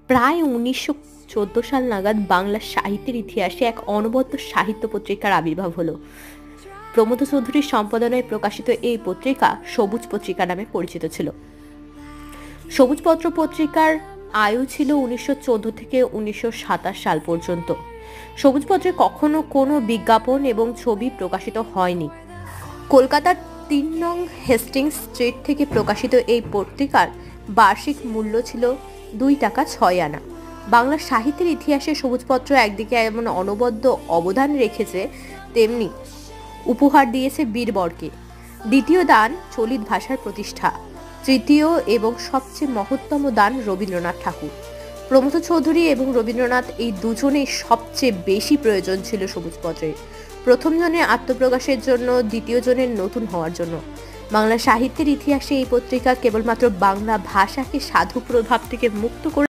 প্রায় 1914 সাল নাগাদ বাংলা সাহিত্যের ইতিহাসে এক অনবদ্য সাহিত্য পত্রিকার আবির্ভাব হলো। প্রমথ চৌধুরীর সম্পাদনায় প্রকাশিত এই পত্রিকা সবুজ পত্রিকা নামে পরিচিত ছিল। সবুজ পত্র পত্রিকার আয়ু ছিল 1914 থেকে 1927 সাল পর্যন্ত। সবুজ পত্রে কখনো কোনো বিজ্ঞাপন এবং ছবি প্রকাশিত হয়নি। কলকাতার 3 নং হেস্টিংস স্ট্রিট থেকে প্রকাশিত এই পত্রিকার বার্ষিক মূল্য ছিল 2 টাকা 6 আনা। বাংলা সাহিত্যের ইতিহাসে সবুজপত্র একদিকে এমন অনবদ্য অবদান রেখেছে, তেমনি উপহার দিয়েছে বীরবরকে। দ্বিতীয় দান চলিত ভাষার প্রতিষ্ঠা, তৃতীয় এবং সবচেয়ে মহত্তম দান রবীন্দ্রনাথ ঠাকুর। প্রমথ চৌধুরী এবং রবীন্দ্রনাথ এই দুজনেই সবচেয়ে বেশি প্রয়োজন ছিল সবুজপত্রের। প্রথম জনের আত্মপ্রকাশের জন্য, দ্বিতীয় জনের নতুন হওয়ার জন্য। বাংলা সাহিত্যের ইতিহাসে এই পত্রিকা কেবলমাত্র বাংলা ভাষাকে সাধু প্রভাব থেকে মুক্ত করে